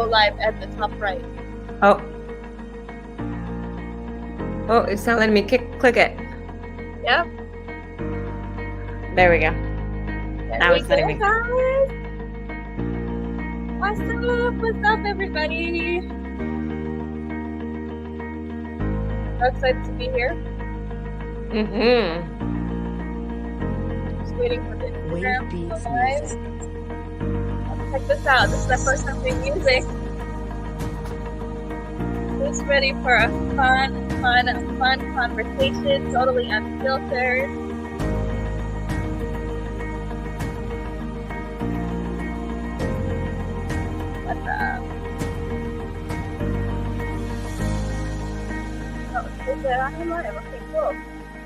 go live at the top right. Oh, it's not letting me click it. Yep. There we go. There Now we it's letting me. go, guys. What's up? What's up, everybody? So excited to be here. Just waiting for the Instagram to go live. Check this out. This is my first time doing music. Who's ready for a fun conversation, totally unfiltered? What's up? Oh, is it on live? Okay, cool.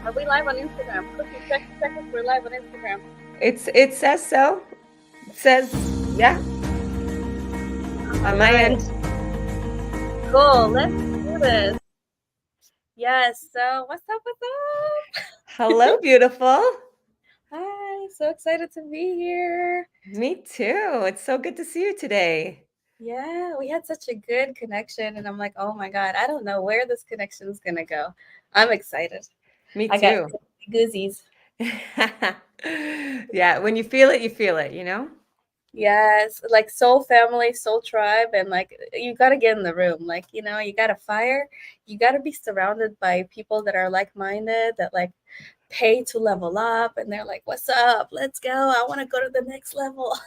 Are we live on Instagram? Cookie, check if we're live on Instagram. It says so. It says, yeah. On my end. Cool, let's do this. Yes, so what's up? Hello, beautiful. Hi, so excited to be here. Me too. It's so good to see you today. Yeah, we had such a good connection, and I'm like, oh my God, I don't know where this connection is gonna go. I'm excited. Me I too. got goozies. Yeah, when you feel it, you know? Yes, like soul family, soul tribe, and like you gotta get in the room. Like, you know, you gotta fire. You gotta be surrounded by people that are like-minded, that like pay to level up, and they're like, what's up? Let's go. I want to go to the next level.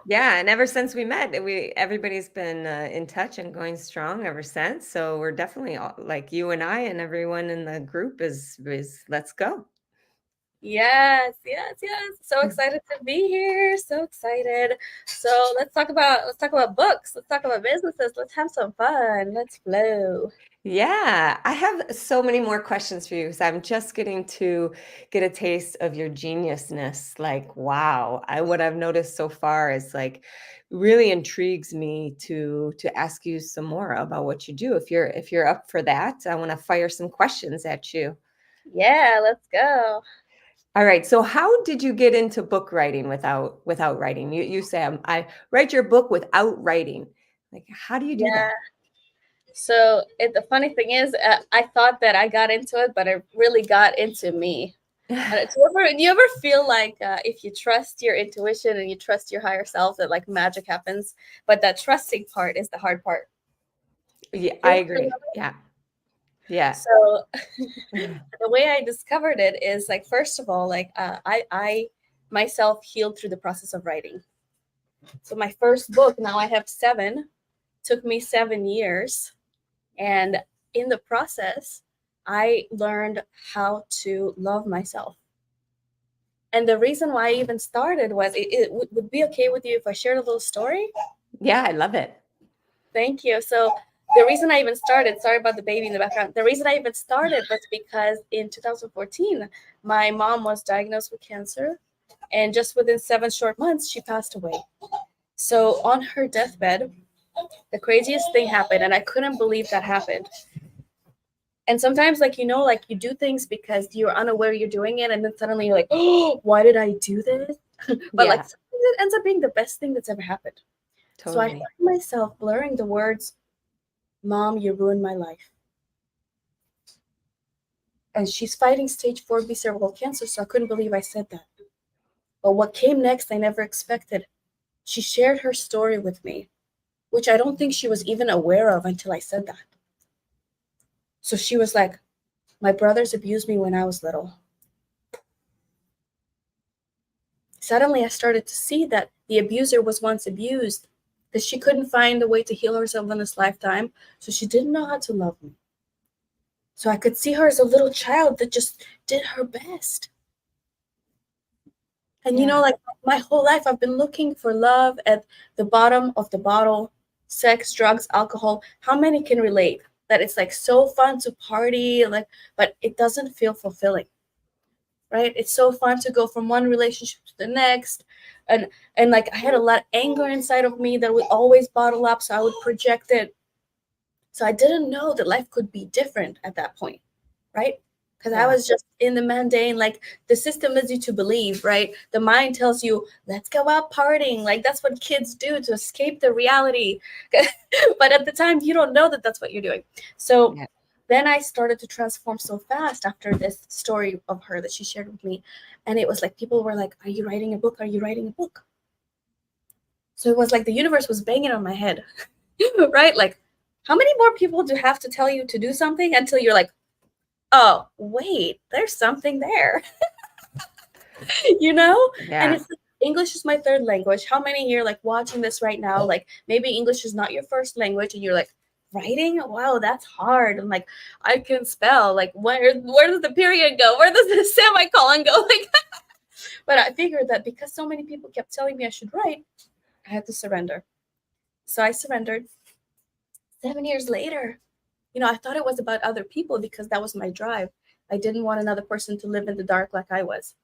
Yeah, and ever since we met, everybody's been in touch and going strong ever since. So we're definitely like you and I and everyone in the group is let's go. Yes. So excited to be here. So excited. So let's talk about books. Let's talk about businesses. Let's have some fun. Let's flow. Yeah, I have so many more questions for you because I'm just getting to get a taste of your geniusness. Like, wow, what I've noticed so far is like really intrigues me to ask you some more about what you do. If you're up for that, I want to fire some questions at you. Yeah, let's go. All right. So how did you get into book writing without writing? You say I write your book without writing. Like, how do you do that? So the funny thing is, I thought that I got into it, but it really got into me. Do you ever feel like if you trust your intuition and you trust your higher self, that like magic happens? But that trusting part is the hard part. Yeah, I agree. Yeah. So the way I discovered it is like, first of all, like I myself healed through the process of writing. So my first book, now I have 7, took me 7 years. And in the process, I learned how to love myself. And the reason why I even started was, it would be okay with you if I shared a little story? Yeah, I love it. Thank you. So the reason I even started, sorry about the baby in the background, the reason I even started was because in 2014, my mom was diagnosed with cancer. And just within 7 short months, she passed away. So on her deathbed, the craziest thing happened, and I couldn't believe that happened. And sometimes, like, you know, like you do things because you're unaware you're doing it, and then suddenly you're like, oh, why did I do this? But like sometimes it ends up being the best thing that's ever happened. Totally. So I find myself blurring the words, Mom, you ruined my life. And she's fighting stage 4B cervical cancer, so I couldn't believe I said that. But what came next, I never expected. She shared her story with me, which I don't think she was even aware of until I said that. So she was like, my brothers abused me when I was little. Suddenly I started to see that the abuser was once abused, that she couldn't find a way to heal herself in this lifetime, so she didn't know how to love me. So I could see her as a little child that just did her best. And you know, like my whole life I've been looking for love at the bottom of the bottle, sex, drugs, alcohol. How many can relate that it's like so fun to party, like, but it doesn't feel fulfilling, right? It's so fun to go from one relationship to the next. And like I had a lot of anger inside of me that would always bottle up, so I would project it. So I didn't know that life could be different at that point, right? because I Yeah. was just in the mundane. Like the system leads you to believe, right? The mind tells you, let's go out partying. Like that's what kids do to escape the reality. But at the time, you don't know that that's what you're doing. So Yeah. then I started to transform so fast after this story of her that she shared with me. And it was like people were like, are you writing a book? Are you writing a book? So it was like the universe was banging on my head, right? Like, how many more people do have to tell you to do something until you're like, oh, wait, there's something there, you know? And Yeah. it's like, English is my third language. How many here, like, watching this right now, like, maybe English is not your first language and you're like, writing? Wow, that's hard. And like, I can spell. Like, where does the period go? Where does the semicolon go? Like, but I figured that because so many people kept telling me I should write, I had to surrender. So I surrendered. 7 years later, I thought it was about other people because that was my drive. I didn't want another person to live in the dark like I was.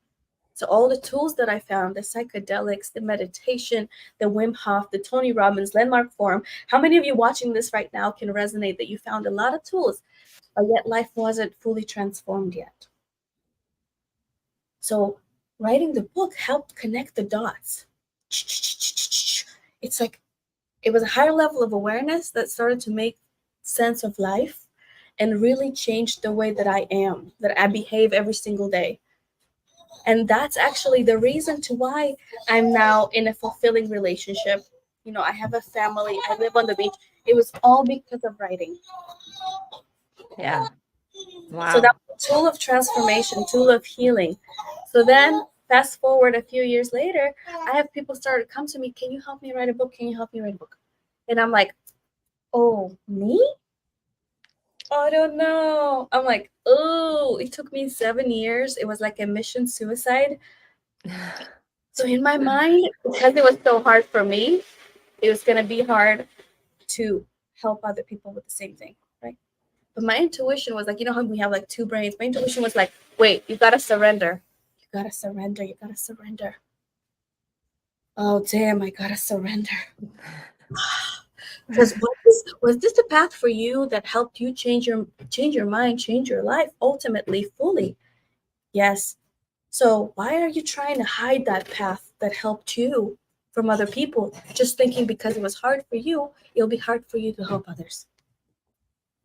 So all the tools that I found, the psychedelics, the meditation, the Wim Hof, the Tony Robbins landmark forum. How many of you watching this right now can resonate that you found a lot of tools, but yet life wasn't fully transformed yet? So writing the book helped connect the dots. It's like it was a higher level of awareness that started to make sense of life and really changed the way that I am, that I behave every single day. And that's actually the reason to why I'm now in a fulfilling relationship. I have a family, I live on the beach. It was all because of writing. Yeah. So that Wow. was a tool of transformation, tool of healing. So then fast forward a few years later, I have people start to come to me, can you help me write a book? Can you help me write a book? And I'm like, oh, me? I don't know. I'm like, oh, it took me 7 years. It was like a mission suicide. So in my mind, because it was so hard for me, it was going to be hard to help other people with the same thing, right? But my intuition was like, how we have like two brains? My intuition was like, wait, you got to surrender. You got to surrender. You got to surrender. Oh, damn, I got to surrender. Because was this the path for you that helped you change your mind, change your life ultimately, fully? Yes. So why are you trying to hide that path that helped you from other people? Just thinking because it was hard for you, it'll be hard for you to help others.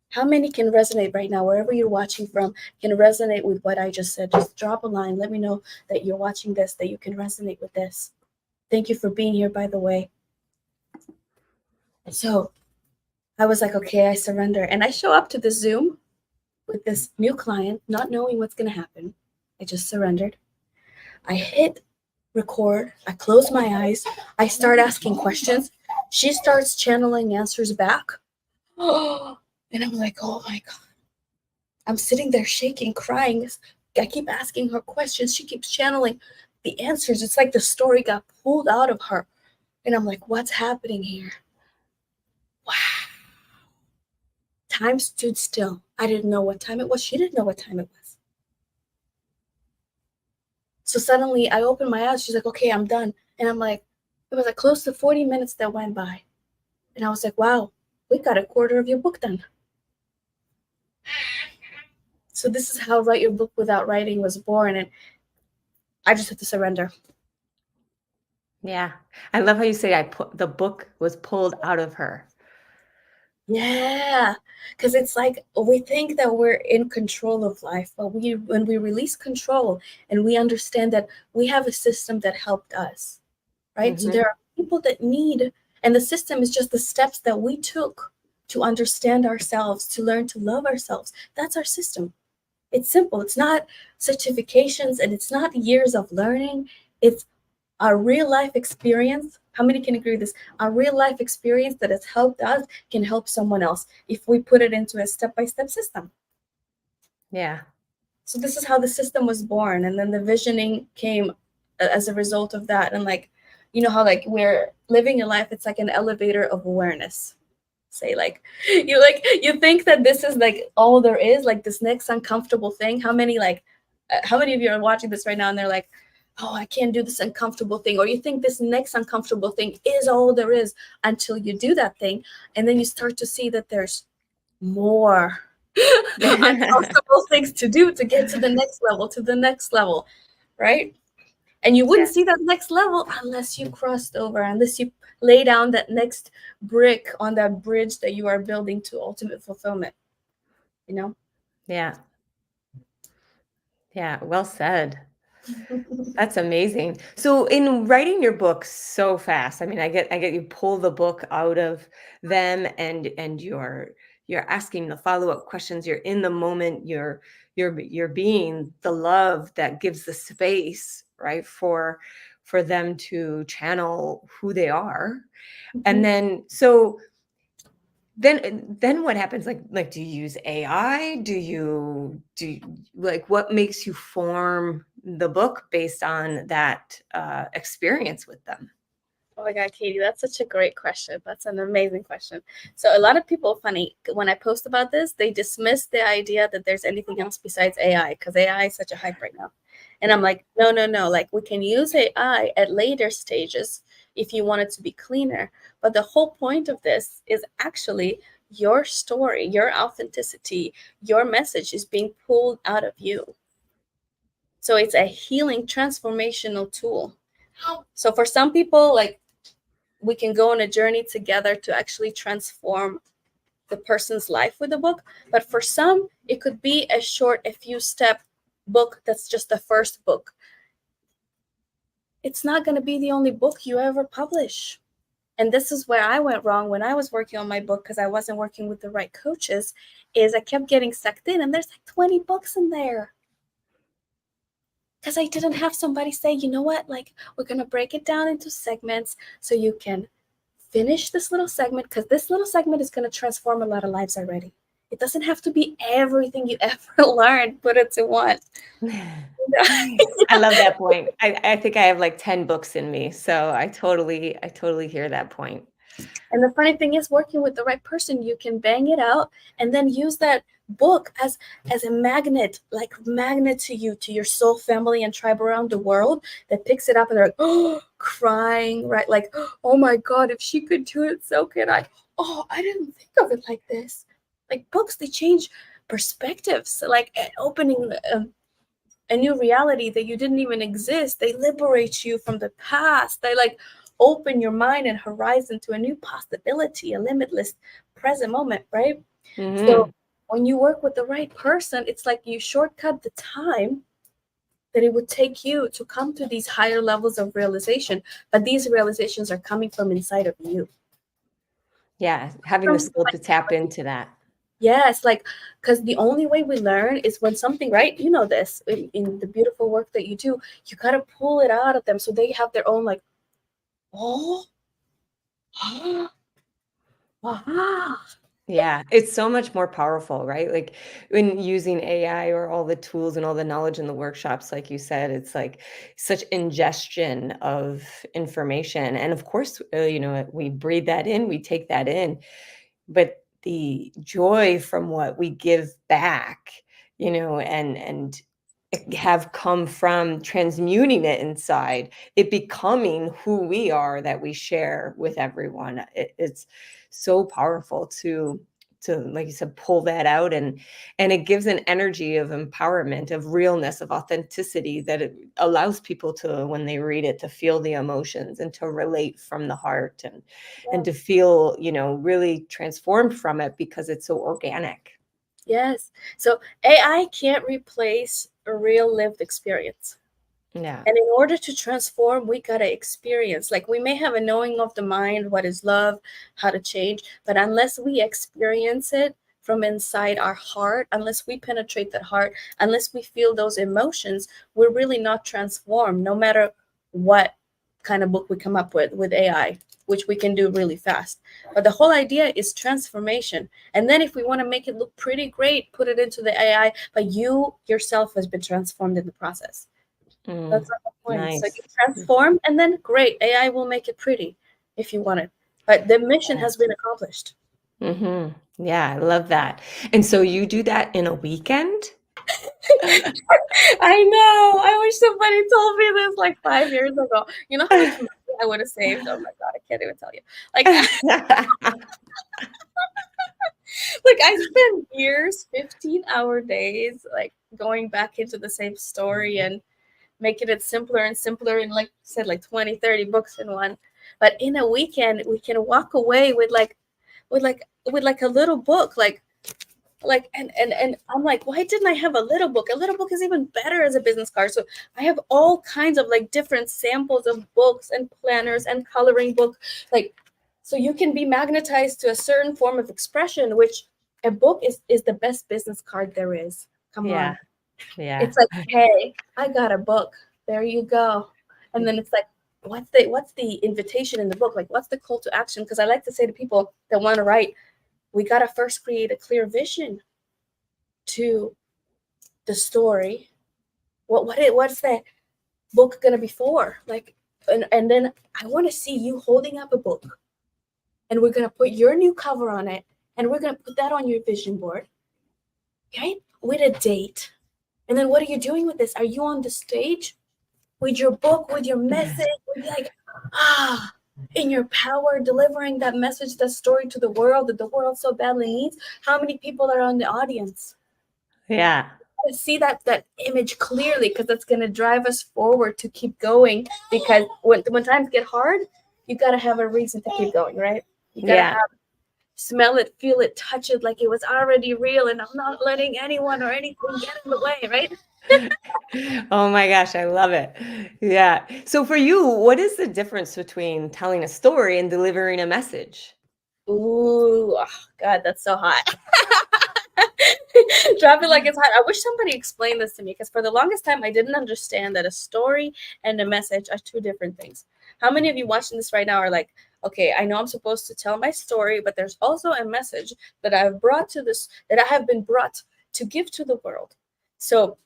How many can resonate right now, wherever you're watching from, can resonate with what I just said? Just drop a line. Let me know that you're watching this, that you can resonate with this. Thank you for being here, by the way. So I was like, okay, I surrender. And I show up to the Zoom with this new client, not knowing what's going to happen. I just surrendered. I hit record. I close my eyes. I start asking questions. She starts channeling answers back. And I'm like, oh my God. I'm sitting there shaking, crying. I keep asking her questions. She keeps channeling the answers. It's like the story got pulled out of her. And I'm like, what's happening here? Wow. Time stood still. I didn't know what time it was. She didn't know what time it was. So suddenly I opened my eyes. She's like, okay, I'm done. And I'm like, it was like close to 40 minutes that went by. And I was like, wow, we got a quarter of your book done. So this is how Write Your Book Without Writing was born. And I just had to surrender. Yeah. I love how you say the book was pulled out of her. Yeah, because it's like we think that we're in control of life, but when we release control and we understand that we have a system that helped us, right? So Mhm. there are people that need, and the system is just the steps that we took to understand ourselves, to learn to love ourselves. That's our system. It's simple. It's not certifications and it's not years of learning. It's our real life experience. How many can agree with this? Our real life experience that has helped us can help someone else if we put it into a step-by-step system. Yeah. So this is how the system was born, and then the visioning came as a result of that. And like, how like we're living a life, it's like an elevator of awareness. Say like you think that this is like all there is, like this next uncomfortable thing. How many of you are watching this right now and they're like, oh, I can't do this uncomfortable thing, or you think this next uncomfortable thing is all there is until you do that thing, and then you start to see that there's more. uncomfortable things to do to get to the next level, right? And you wouldn't Yeah. see that next level unless you crossed over, unless you lay down that next brick on that bridge that you are building to ultimate fulfillment, you know? Yeah. Yeah. Well said. That's amazing. So in writing your book so fast, I mean, I get you pull the book out of them and you're asking the follow-up questions, you're in the moment, you're being the love that gives the space, right, for them to channel who they are. And then what happens? Like do you use AI? Like what makes you form the book based on that experience with them? Oh my God, Katie, that's such a great question. That's an amazing question. So a lot of people, funny, when I post about this, they dismiss the idea that there's anything else besides AI because AI is such a hype right now. And I'm like, no, no, no. Like we can use AI at later stages if you want it to be cleaner. But the whole point of this is actually your story, your authenticity, your message is being pulled out of you. So it's a healing transformational tool. So for some people, like we can go on a journey together to actually transform the person's life with the book. But for some, it could be a short, a few step book that's just the first book. It's not going to be the only book you ever publish. And this is where I went wrong when I was working on my book because I wasn't working with the right coaches, is I kept getting sucked in and there's like 20 books in there. Because I didn't have somebody say, you know what, like we're going to break it down into segments so you can finish this little segment because this little segment is going to transform a lot of lives already. It doesn't have to be everything you ever learned, put it to one. I love that point. I think I have like 10 books in me, so I totally hear that point. And the funny thing is, working with the right person, you can bang it out and then use that book as a magnet, like magnet to you, to your soul family and tribe around the world that picks it up and they're like, oh, crying, right? Like, oh my God, if she could do it, so can I. Oh, I didn't think of it like this. Like books, they change perspectives, like opening a new reality that you didn't even exist. They liberate you from the past. They like open your mind and horizon to a new possibility, a limitless present moment, right? So Hmm. when you work with the right person, it's like you shortcut the time that it would take you to come to these higher levels of realization. But these realizations are coming from inside of you. Yeah, having the From skill to tap into that. Yes, like because the only way we learn is when something, right? You know this in the beautiful work that you do, you gotta pull it out of them so they have their own like, oh, ah, ah. Yeah, it's so much more powerful, right? Like when using AI or all the tools and all the knowledge in the workshops, like you said, it's like such ingestion of information. And of course, we breathe that in, we take that in, but the joy from what we give back, and have come from transmuting it inside, it becoming who we are that we share with everyone. It's so powerful to like you said, pull that out, and it gives an energy of empowerment, of realness, of authenticity that it allows people to, when they read it, to feel the emotions and to relate from the heart and to feel, really transformed from it because it's so organic. Yes. So AI can't replace a real lived experience. Yeah. And in order to transform, we gotta experience. Like we may have a knowing of the mind, what is love, how to change, but unless we experience it from inside our heart, unless we penetrate that heart, unless we feel those emotions, we're really not transformed, no matter what kind of book we come up with AI, which we can do really fast. But the whole idea is transformation. And then if we want to make it look pretty great, put it into the AI, but you yourself has been transformed in the process. Mm, That's not the point. So you nice. transform, and then great, AI will make it pretty if you want it. But the mission has been accomplished. Mhm. Yeah, I love that. And so you do that in a weekend? I know. I wish somebody told me this like 5 years ago. You know how much money I would have saved? Oh my God, I can't even tell you. Like, like I spent years, 15-hour days, like going back into the same story and making it simpler and simpler, and like I said, like 20, 30 books in one. But in a weekend, we can walk away with like a little book, and I'm like, why didn't I have a little book? A little book is even better as a business card. So I have all kinds of like different samples of books and planners and coloring book, like, so you can be magnetized to a certain form of expression, which a book is the best business card there is. Come Yeah. on. Yeah. It's like, hey, I got a book. There you go. And then it's like, what's the invitation in the book? Like, what's the call to action? Because I like to say to people that want to write, we got to first create a clear vision to the story. What's that book gonna be for? Like, and then I want to see you holding up a book, and we're gonna put your new cover on it, and we're gonna put that on your vision board, right? With a date. And then what are you doing with this? Are you on the stage with your book, with your message, with like, in your power, delivering that message, that story to the world that the world so badly needs? How many people are on the audience? Yeah. See that image clearly, because that's going to drive us forward to keep going, because when times get hard, you got to have a reason to keep going, right? You got to Yeah. have, smell it, feel it, touch it, like it was already real, and I'm not letting anyone or anything get in the way, right? Oh my gosh, I love it. Yeah. So for you, what is the difference between telling a story and delivering a message? Ooh, oh, God, that's so hot. Drop it like it's hot. I wish somebody explained this to me, because for the longest time I didn't understand that a story and a message are two different things. How many of you watching this right now are like, okay, I know I'm supposed to tell my story, but there's also a message that I have been brought to give to the world. So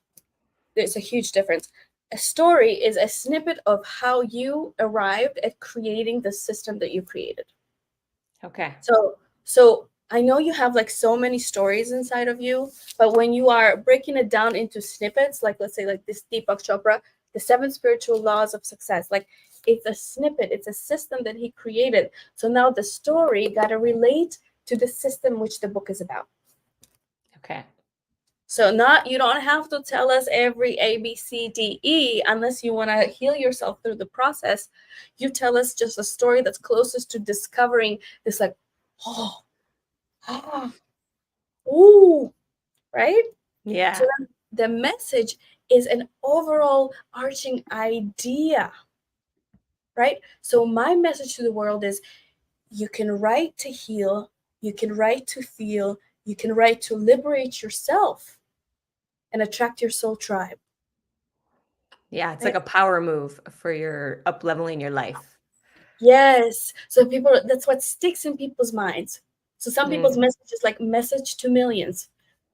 there's a huge difference. A story is a snippet of how you arrived at creating the system that you created. Okay. So I know you have like so many stories inside of you, but when you are breaking it down into snippets, like let's say like this Deepak Chopra, the seven spiritual laws of success, like it's a snippet, it's a system that he created. So now the story got to relate to the system which the book is about. Okay. So not, you don't have to tell us every A, B, C, D, E unless you want to heal yourself through the process. You tell us just a story that's closest to discovering this, like, oh, ah, ooh, right? So Yeah. then the message is an overall arching idea, right? So my message to the world is, you can write to heal, you can write to feel, you can write to liberate yourself and attract your soul tribe. Yeah. It's like Right? a power move for your up leveling your life. Yes. So people, that's what sticks in people's minds. So some people's Mm. message is like message to millions.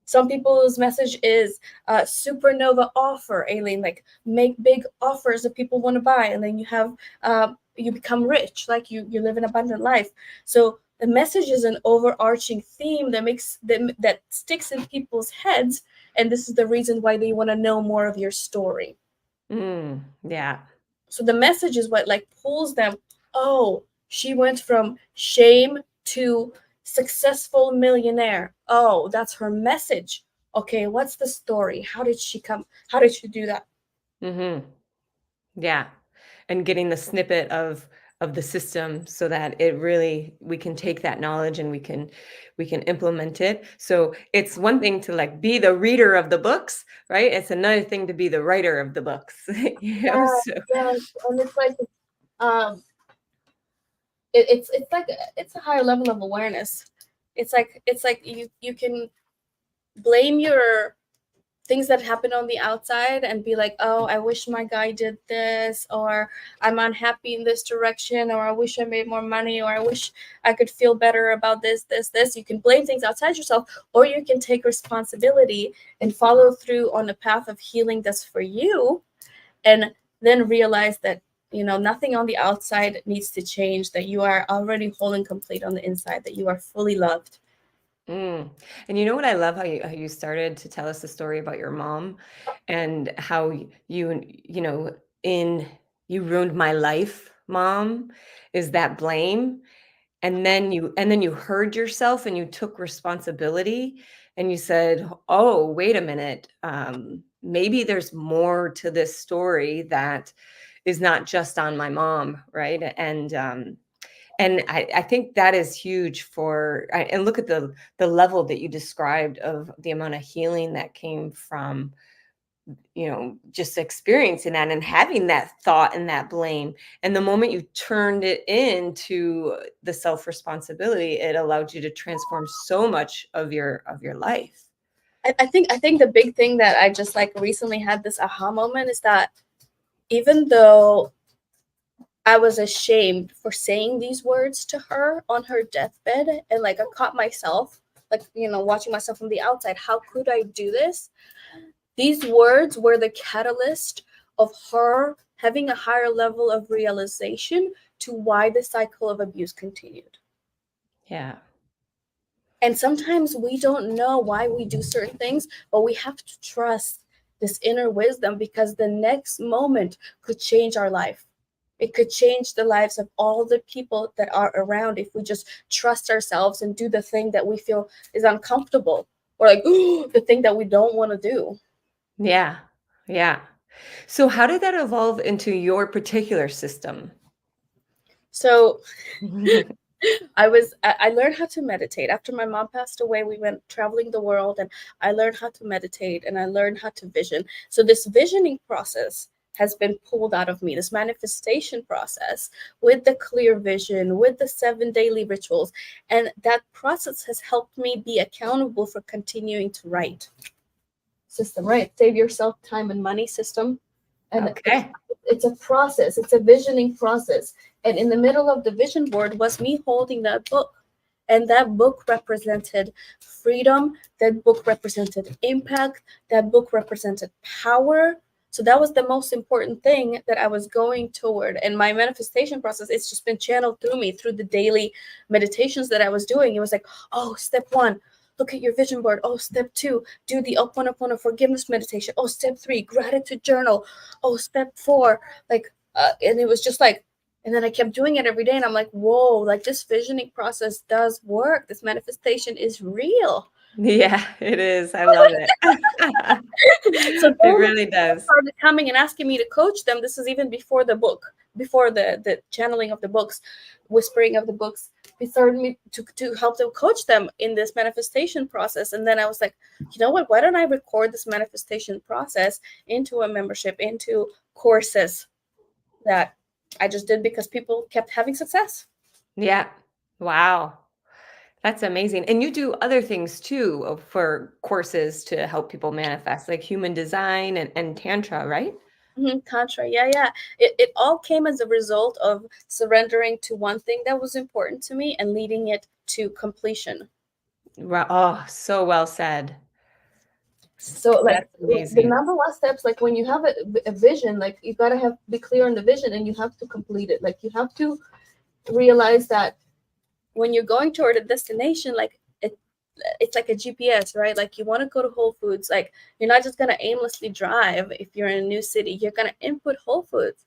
Some people's message is supernova offer, Aileen, like make big offers that people want to buy, and then you become rich, like you live an abundant life. So the message is an overarching theme that makes them, that sticks in people's heads, and this is the reason why they want to know more of your story. Mm. Yeah. So the message is what like pulls them. Oh, she went from shame to successful millionaire. Oh, that's her message. Okay, what's the story? How did she come? How did she do that? Mhm. Yeah. And getting the snippet of the system so that it really we can take that knowledge and we can implement it. So it's one thing to like be the reader of the books, right? It's another thing to be the writer of the books. Yeah, So yeah, and it's like um, it's like it's a higher level of awareness. It's like you can blame your things that happen on the outside and be like, oh, I wish my guy did this, or I'm unhappy in this direction, or I wish I made more money, or I wish I could feel better about this. You can blame things outside yourself, or you can take responsibility and follow through on a path of healing that's for you, and then realize that nothing on the outside needs to change, that you are already whole and complete on the inside, that you are fully loved. mm. And you know what I love how you started to tell us the story about your mom and how in you ruined my life, mom, is that blame. and then you heard yourself and you took responsibility and you said, oh, wait a minute, maybe there's more to this story that is not just on my mom, right? And I think that is huge and look at the level that you described of the amount of healing that came from, just experiencing that and having that thought and that blame. And the moment you turned it into the self-responsibility, it allowed you to transform so much of your life. I think the big thing that I just like recently had this aha moment is that even though I was ashamed for saying these words to her on her deathbed, and like I caught myself, like, watching myself from the outside, how could I do this? These words were the catalyst of her having a higher level of realization to why the cycle of abuse continued. Yeah. And sometimes we don't know why we do certain things, but we have to trust this inner wisdom, because the next moment could change our life. It could change the lives of all the people that are around if we just trust ourselves and do the thing that we feel is uncomfortable, or like the thing that we don't want to do. Yeah. Yeah. So how did that evolve into your particular system? So I learned how to meditate. After my mom passed away, we went traveling the world, and I learned how to meditate, and I learned how to vision. So this visioning process has been pulled out of me, this manifestation process, with the clear vision, with the 7 daily rituals. And that process has helped me be accountable for continuing to write. System, right? Save yourself time and money system. And Okay. it's a process, it's a visioning process. And in the middle of the vision board was me holding that book. And that book represented freedom, that book represented impact, that book represented power. So that was the most important thing that I was going toward. And my manifestation process, it's just been channeled through me through the daily meditations that I was doing. It was like, oh, step 1, look at your vision board. Oh, step 2, do the Ho'oponopono forgiveness meditation. Oh, step 3, gratitude journal. Oh, step 4, like, and it was just like, and then I kept doing it every day, and I'm like, whoa, like this visioning process does work. This manifestation is real. Yeah, it is. I love it. So It then really people does. started coming and asking me to coach them. This is even before the book, before the channeling of the books, whispering of the books. They started me to help them, coach them in this manifestation process. And then I was like, you know what? Why don't I record this manifestation process into a membership, into courses that I just did because people kept having success. Yeah. Wow. That's amazing. And you do other things too for courses to help people manifest, like human design and Tantra, right? Tantra, yeah. It all came as a result of surrendering to one thing that was important to me and leading it to completion. Oh, so well said. So like That's the amazing. number one steps, like when you have a vision, like you gotta have be clear on the vision and you have to complete it. Like you have to realize that when you're going toward a destination, like it's like a GPS, right? Like you want to go to Whole Foods, like you're not just gonna aimlessly drive. If you're in a new city, you're gonna input Whole Foods.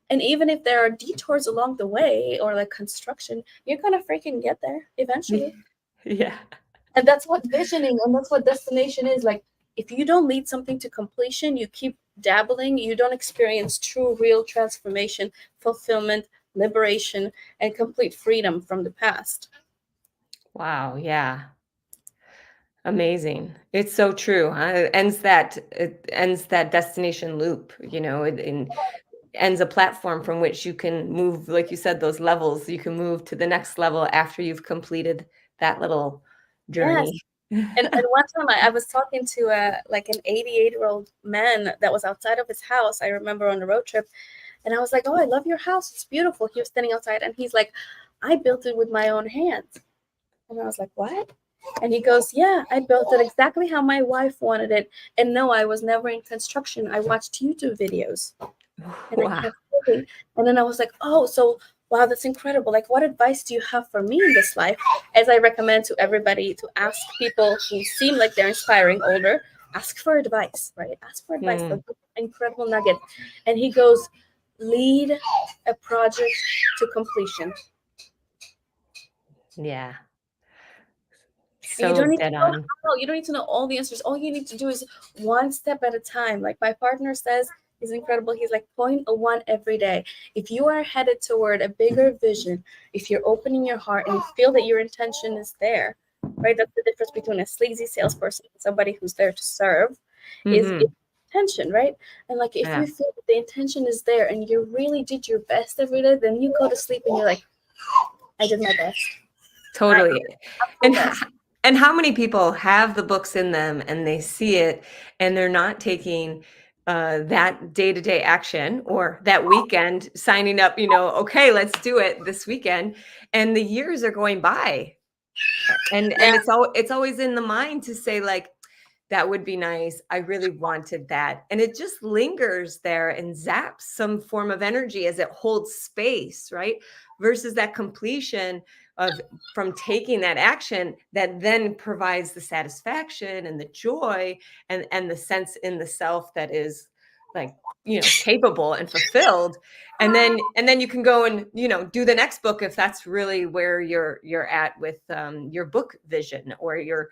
And even if there are detours along the way or like construction, you're gonna freaking get there eventually. Yeah. And that's what visioning and that's what destination is. Like if you don't lead something to completion, you keep dabbling, you don't experience true, real transformation, fulfillment, liberation, and complete freedom from the past. Wow. Yeah. Amazing. It's so true. Huh? It ends that destination loop, and ends a platform from which you can move, like you said, those levels. You can move to the next level after you've completed that little Yes. journey. And one time I was talking to like an 88-year-old man that was outside of his house. I remember on a road trip, and I was like, "Oh, I love your house. It's beautiful." He was standing outside, and he's like, "I built it with my own hands." And I was like, "What?" And he goes, "Yeah, I built it exactly how my wife wanted it. And no, I was never in construction. I watched YouTube videos." And I Wow. kept thinking, and then I was like, "Oh, so wow, that's incredible. Like, what advice do you have for me in this life?" As I recommend to everybody to ask people who seem like they're inspiring older, ask for advice, right? Ask for advice. Hmm. That's an incredible nugget. And he goes, lead a project to completion. Yeah. And you don't So need to dead know on. how, you don't need to know all the answers. All you need to do is one step at a time. Like my partner says, he's incredible. He's like 0.1 every day. If you are headed toward a bigger vision, if you're opening your heart and you feel that your intention is there, right? That's the difference between a sleazy salesperson and somebody who's there to serve, is Mm-hmm. intention, right? And like if Yeah, you feel that the intention is there and you really did your best every day, then you go to sleep and you're like, I did my best. I totally. my And best. and how many people have the books in them and they see it and they're not taking that day-to-day action or that weekend signing up, okay, let's do it this weekend. And the years are going by. And Yeah. it's always in the mind to say like, that would be nice. I really wanted that. And it just lingers there and zaps some form of energy as it holds space, right? Versus that completion of from taking that action that then provides the satisfaction and the joy and the sense in the self that is like, capable and fulfilled. And then you can go and, do the next book if that's really where you're at with your book vision or your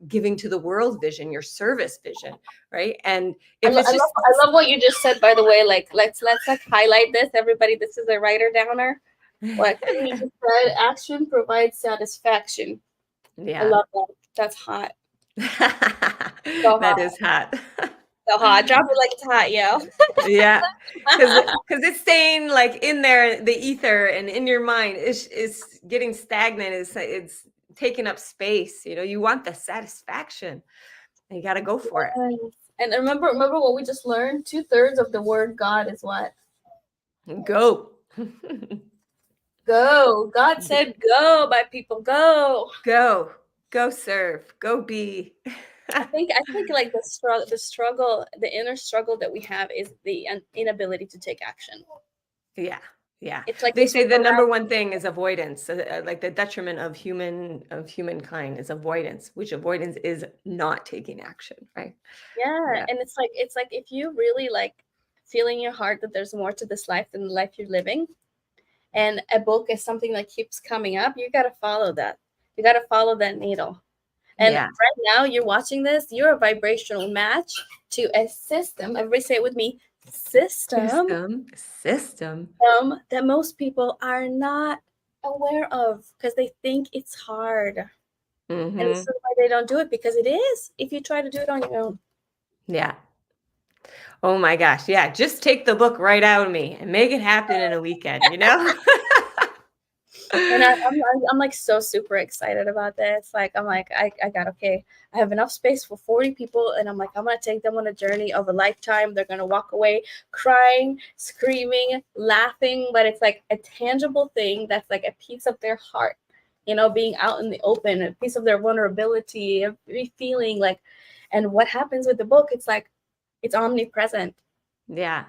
giving to the world vision, your service vision, right? And if it's just I love what you just said, by the way. Like let's like highlight this, everybody. This is a writer downer. Like you just said, action provides satisfaction. I yeah. love that. That's hot. So That hot. is hot. So hot. Drop it like it's hot, yo. Yeah, because it's staying like in there, the ether and in your mind is getting stagnant. It's taking up space. You want the satisfaction, and you got to go for it. Yes. And remember what we just learned? 2/3 of the word God is what? Go. Go. God said go, my people, go. Go serve, go be. I think like the inner struggle that we have is the inability to take action. Yeah, yeah. It's like They this say the number paralysis. one thing is avoidance. Like the detriment of humankind is avoidance, which avoidance is not taking action, right? Yeah, Yeah, and it's like if you really like feel in your heart that there's more to this life than the life you're living, and a book is something that keeps coming up, you got to follow that. You got to follow that needle. And yeah. right now you're watching this, you're a vibrational match to a system. Everybody say it with me. System System. that most people are not aware of because they think it's hard. And this Hmm. is why they don't do it, because it is if you try to do it on your own. Yeah. Oh my gosh. Yeah. Just take the book right out of me and make it happen in a weekend. And I'm like so super excited about this. Like I'm like I got okay. I have enough space for 40 people, and I'm like I'm gonna take them on a journey of a lifetime. They're gonna walk away crying, screaming, laughing, but it's like a tangible thing that's like a piece of their heart. Being out in the open, a piece of their vulnerability, feeling like, and what happens with the book? It's like it's omnipresent. Yeah.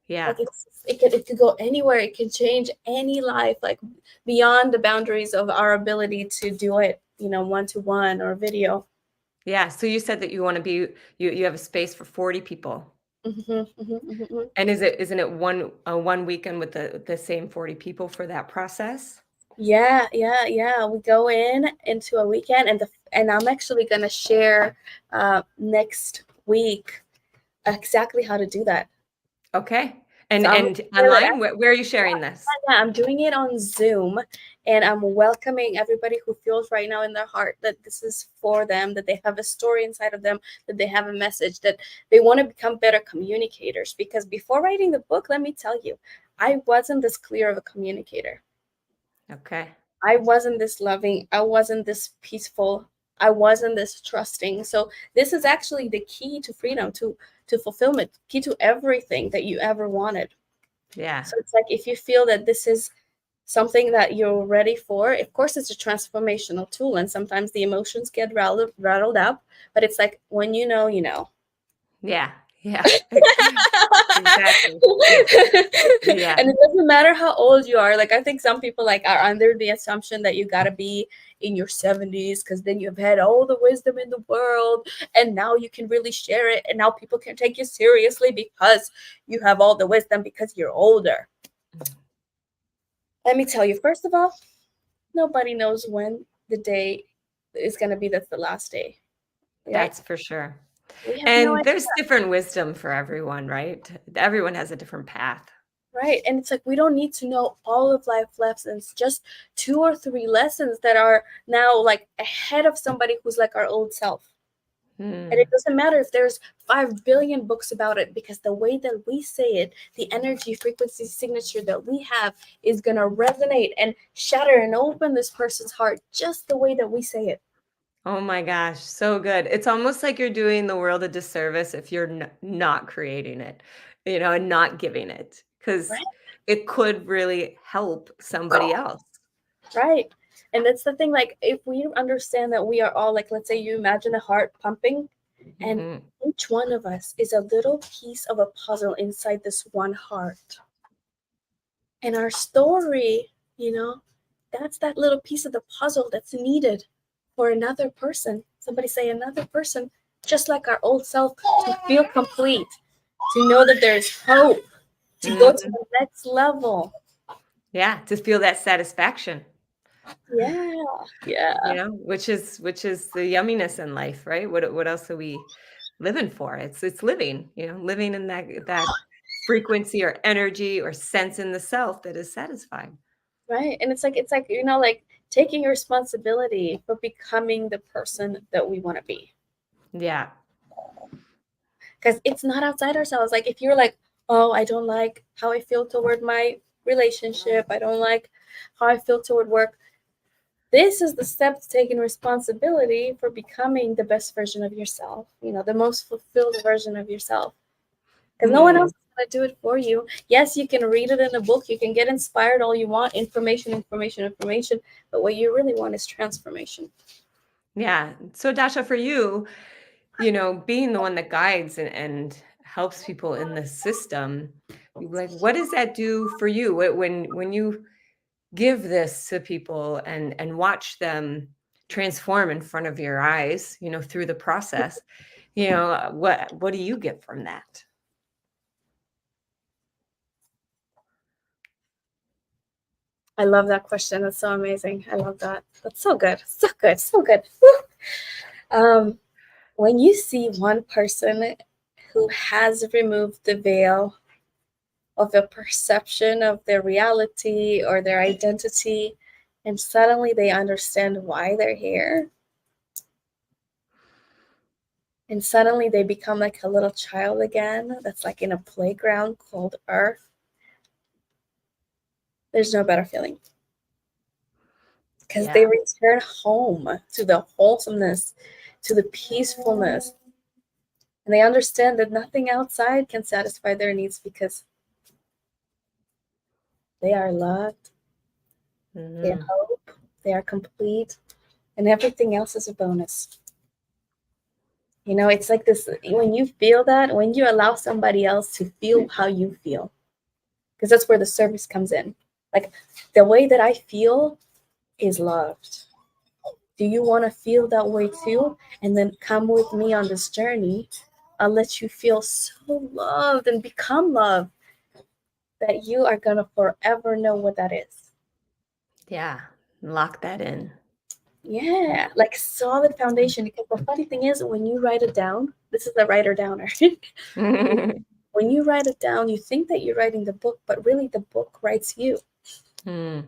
Yeah. Like it could go anywhere. It can change any life, like beyond the boundaries of our ability to do it, one to one or video. Yeah. So you said that you want to be you have a space for 40 people. Hmm. And isn't it one weekend with the same 40 people for that process? Yeah. We go into a weekend, and I'm actually gonna share next week exactly how to do that. Okay. And So I'm gonna and share that. online, where are you sharing this? Yeah, I'm doing it on Zoom, and I'm welcoming everybody who feels right now in their heart that this is for them, that they have a story inside of them, that they have a message, that they want to become better communicators. Because before writing the book, let me tell you, I wasn't this clear of a communicator. Okay. I wasn't this loving. I wasn't this peaceful. I wasn't this trusting. So this is actually the key to freedom, to fulfillment, key to everything that you ever wanted. Yeah. So it's like if you feel that this is something that you're ready for, of course it's a transformational tool, and sometimes the emotions get rattled up, but it's like when you know, you know. Yeah. Yeah. Exactly. Yeah. And it doesn't matter how old you are. Like I think some people like are under the assumption that you got to be in your 70s because then you've had all the wisdom in the world, and now you can really share it, and now people can take you seriously because you have all the wisdom because you're older. Let me tell you, first of all, Nobody knows when the day is going to be that's the last day, right? That's for sure. We have no And idea, there's different wisdom for everyone, right? Everyone has a different path. right? And it's like we don't need to know all of life lessons, just 2 or 3 lessons that are now like ahead of somebody who's like our old self. And it Hmm. doesn't matter if there's 5 billion books about it, because the way that we say it, the energy frequency signature that we have is going to resonate and shatter and open this person's heart just the way that we say it. Oh my gosh, so good. It's almost like you're doing the world a disservice if you're not creating it, and not giving it, because Right? it could really help somebody else. Right. And that's the thing, like if we understand that we are all like, let's say you imagine a heart pumping, and Mhm. each one of us is a little piece of a puzzle inside this one heart. And our story, that's that little piece of the puzzle that's needed for another person. Somebody say another person, just like our old self, to feel complete, to know that there's hope, to go to Mhm. the next level. Yeah, to feel that satisfaction, Yeah. Yeah. which is the yumminess in life, right? What else are we living for? It's living, living in that frequency or energy or sense in the self that is satisfied. Right. And it's like, like taking responsibility for becoming the person that we want to be. Yeah. Because it's not outside ourselves. Like if you're like, oh, I don't like how I feel toward my relationship, I don't like how I feel toward work. This is the step to taking responsibility for becoming the best version of yourself, the most fulfilled version of yourself. Because no one else Mm. is going to do it for you. Yes, you can read it in a book, you can get inspired all you want, information, information, information, but what you really want is transformation. Yeah. So Dasha, for you, being the one that guides and helps people in the system, like what does that do for you when you give this to people and watch them transform in front of your eyes, through the process, what do you get from that? I love that question. That's so amazing. I love that. That's so good. So good. So good. Woo. Um, when you see one person who has removed the veil of a perception of their reality or their identity, and suddenly they understand why they're here, and suddenly they become like a little child again that's like in a playground called Earth, there's no better feeling, because they Yeah. return home to the wholesomeness, to the peacefulness, and they understand that nothing outside can satisfy their needs because they are loved, they Hmm. hope, they are complete, and everything else is a bonus. It's like this, when you feel that, when you allow somebody else to feel how you feel, because that's where the service comes in. Like the way that I feel is loved. Do you want to feel that way too? And then come with me on this journey. I'll let you feel so loved and become loved that you are going to forever know what that is. Yeah. Lock that in. Yeah, like solid foundation. Because the funny thing is, when you write it down, this is the writer downer. When you write it down, you think that you're writing the book, but really the book writes you. Hmm.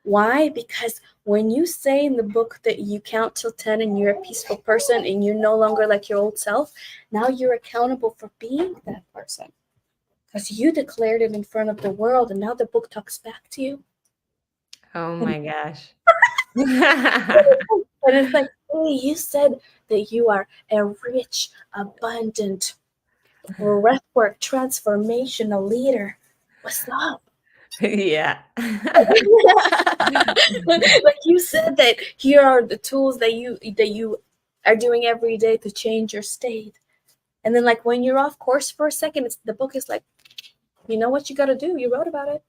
Why? Because when you say in the book that you count till 10 and you're a peaceful person and you're no longer like your old self, now you're accountable for being that person. Because you declared it in front of the world, and now the book talks back to you. Oh And my gosh. and it's like, hey, you said that you are a rich, abundant, breathwork, transformational leader. What's up? Yeah. Like you said that here are the tools that you are doing every day to change your state. And then like when you're off course for a second, the book is like, you know what you got to do? You wrote about it.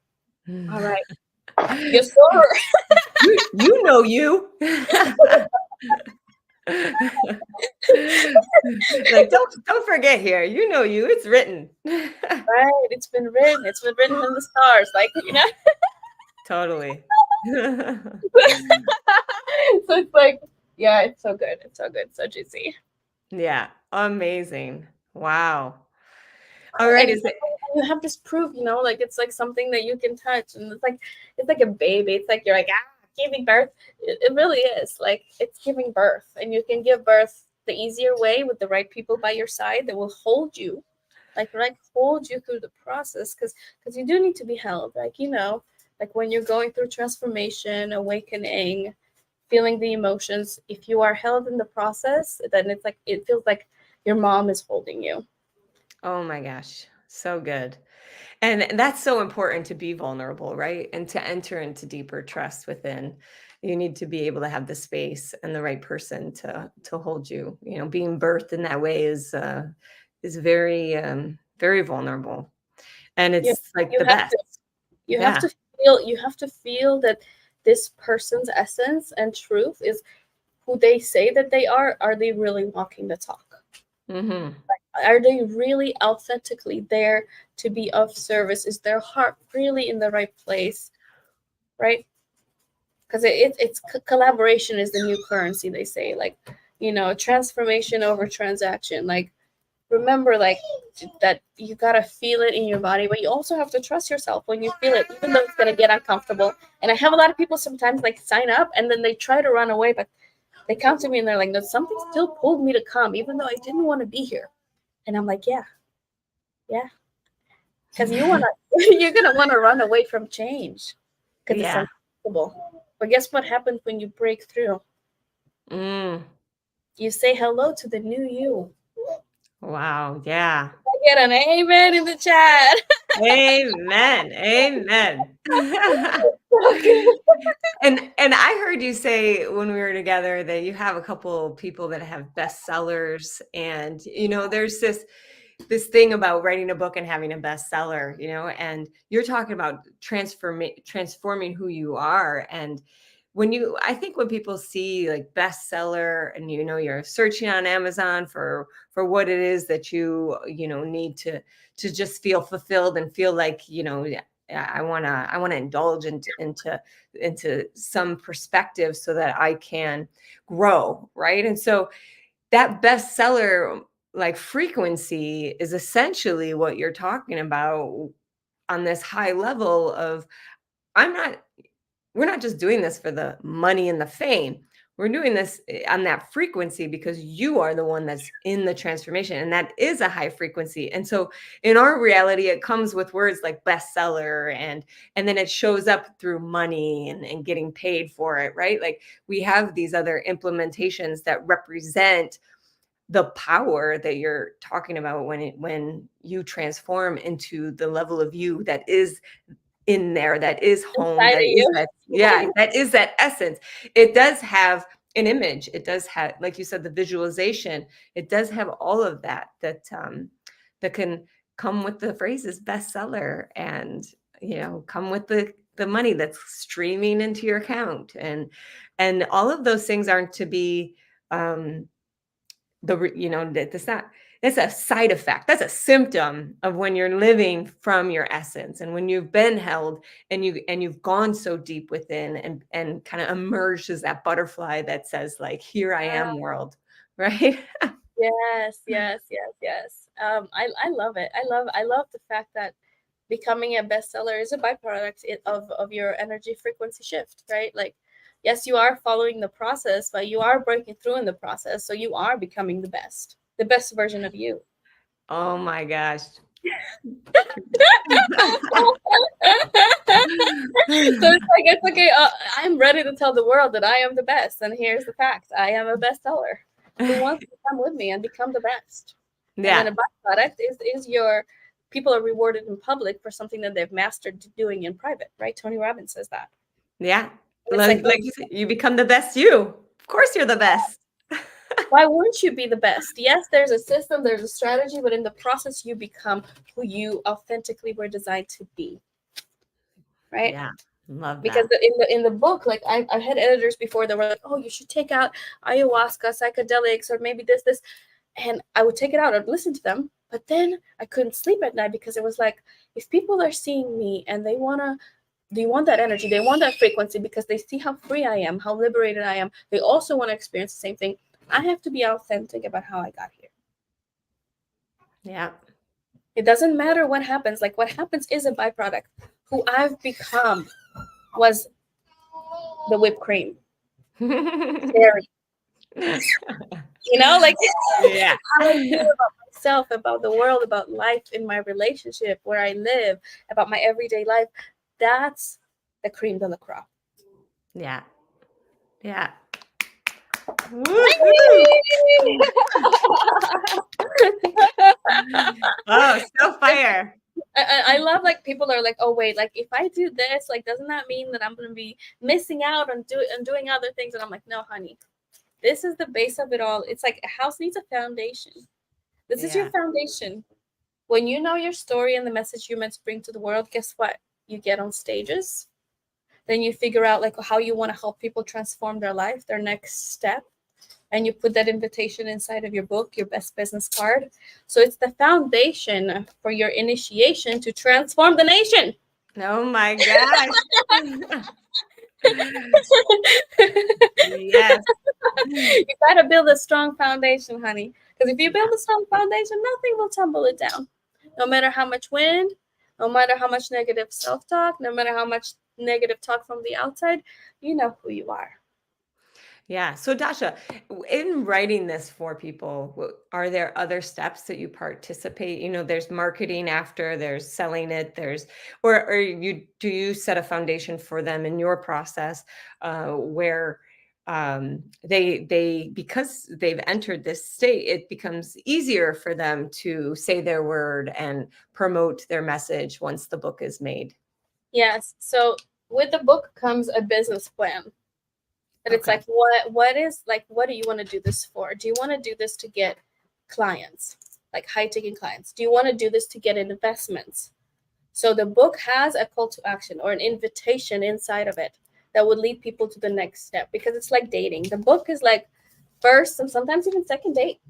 All right. Yes, sir. You know you. Like, don't forget here, you, it's written. Right. It's been written. It's been written in the stars. Like. Totally. So it's like, yeah, it's so good. It's so good. So juicy. Yeah, amazing. Wow. All right, And is it you have this proof, like it's like something that you can touch, and it's like a baby. It's like you're like, giving birth. It really is like it's giving birth, and you can give birth the easier way with the right people by your side that will hold you, like hold you through the process, because you do need to be held, like when you're going through transformation, awakening, feeling the emotions. If you are held in the process, then it's like it feels like your mom is holding you. oh my gosh, so good. And that's so important to be vulnerable, right? And to enter into deeper trust within. You need to be able to have the space and the right person to hold you. Being birthed in that way is very very vulnerable. And You it's like you the have best. to you have Yeah. to you have to feel that this person's essence and truth is who they say that they are. Are they really walking the talk? Hmm. Are they really authentically there to be of service? Is their heart really in the right place? Right? Because collaboration is the new currency, they say. Like, transformation over transaction. Like, remember, like, that you gotta feel it in your body, but you also have to trust yourself when you feel it, even though it's gonna get uncomfortable. And I have a lot of people sometimes like sign up and then they try to run away, but they come to me and they're like, no, something still pulled me to come even though I didn't want to be here. And I'm like, yeah, yeah, because you're gonna want to run away from change because it's Yeah. uncomfortable. But guess what happens when you break through? Mm. You say hello to the new you. Wow. Yeah. I get an amen in the chat. Amen. Amen. Okay. And I heard you say when we were together that you have a couple people that have bestsellers, and there's this thing about writing a book and having a bestseller, and you're talking about transforming who you are. And I think when people see like bestseller, and you're searching on Amazon for what it is that need to just feel fulfilled and feel like, yeah, I want to indulge into some perspective so that I can grow, right? And so that bestseller like frequency is essentially what you're talking about on this high level of, I'm not we're not just doing this for the money and the fame. We're doing this on that frequency because you are the one that's in the transformation. And that is a high frequency. And so in our reality, it comes with words like bestseller, and then it shows up through money and getting paid for it, right? Like we have these other implementations that represent the power that you're talking about when you transform into the level of you that is in there, that is home, Inside of that is you. that, yeah, that is that essence. It does have an image. It does have, like you said, the visualization. It does have all of that can come with the phrases bestseller, and come with the money that's streaming into your account, and all of those things aren't to be um that's not, that's a side effect, that's a symptom of when you're living from your essence, and when you've been held, and you've gone so deep within, and kind of emerged as that butterfly that says like, here I am world, right? Yes, yes, yes, yes. I love it. I love the fact that becoming a bestseller is a byproduct of your energy frequency shift, right? Like, yes, you are following the process, but you are breaking through in the process, so you are becoming the best version of you. Oh my gosh. So it's okay. I'm ready to tell the world that I am the best, and here's the fact: I am a bestseller. Who wants to come with me and become the best? And then Yeah, a byproduct is your people are rewarded in public for something that they've mastered doing in private, right? Tony Robbins says that. yeah, And it's like, like you said, you become the best you, of course you're the best. why wouldn't you be the best? Yes, there's a system, there's a strategy, but in the process, you become who you authentically were designed to be, right? Yeah, love Because that. in the book, like I had editors before that were like, oh, you should take out ayahuasca, psychedelics, or maybe this, and I would take it out, I'd listen to them, but then I couldn't sleep at night because it was like, if people are seeing me and they want to They want that energy. They want that frequency because they see how free I am, how liberated I am. They also want to experience the same thing. I have to be authentic about how I got here. Yeah. It doesn't matter what happens. Like, what happens is a byproduct. Who I've become was the whipped cream. Scary. You know, like Yeah. how I feel about myself, about the world, about life in my relationship, where I live, about my everyday life. That's the cream de la crop. Yeah. Yeah. Woo-hoo. Oh, so fire. I love, like, people are like, oh wait, like if I do this, like doesn't that mean that I'm gonna be missing out on doing other things? And I'm like, no, honey, this is the base of it all. It's like a house needs a foundation. This is your Yeah. foundation. When you know your story and the message you're meant to bring to the world, guess what? You get on stages. Then you figure out like how you want to help people transform their life, their next step. And you put that invitation inside of your book, your best business card. So it's the foundation for your initiation to transform the nation. Oh my gosh. Yes. You got to build a strong foundation, honey. Because if you build a strong foundation, nothing will tumble it down. No matter how much wind, no matter how much negative self talk, no matter how much negative talk from the outside, you know who you are. Yeah. So, Dasha, in writing this for people, are there other steps that you participate? There's marketing after, there's selling it, or do you set a foundation for them in your process, where they because they've entered this state, it becomes easier for them to say their word and promote their message once the book is made? Yes. So with the book comes a business plan. But it's Okay. like, what do you want to do this for? Do you want to do this to get clients, like high ticket clients? Do you want to do this to get investments? So the book has a call to action or an invitation inside of it that would lead people to the next step, because it's like dating. The book is like first and sometimes even second date.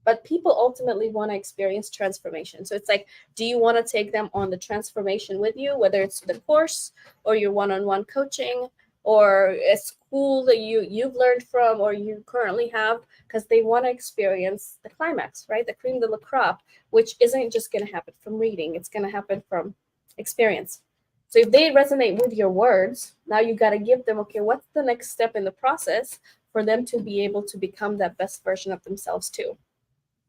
But people ultimately want to experience transformation. So it's like, do you want to take them on the transformation with you, whether it's the course or your one-on-one coaching or a school that you've learned from or you currently have, because they want to experience the climax, right? The cream de la crop, which isn't just going to happen from reading. It's going to happen from experience. So if they resonate with your words, now you got to give them, okay, what's the next step in the process for them to be able to become that best version of themselves too.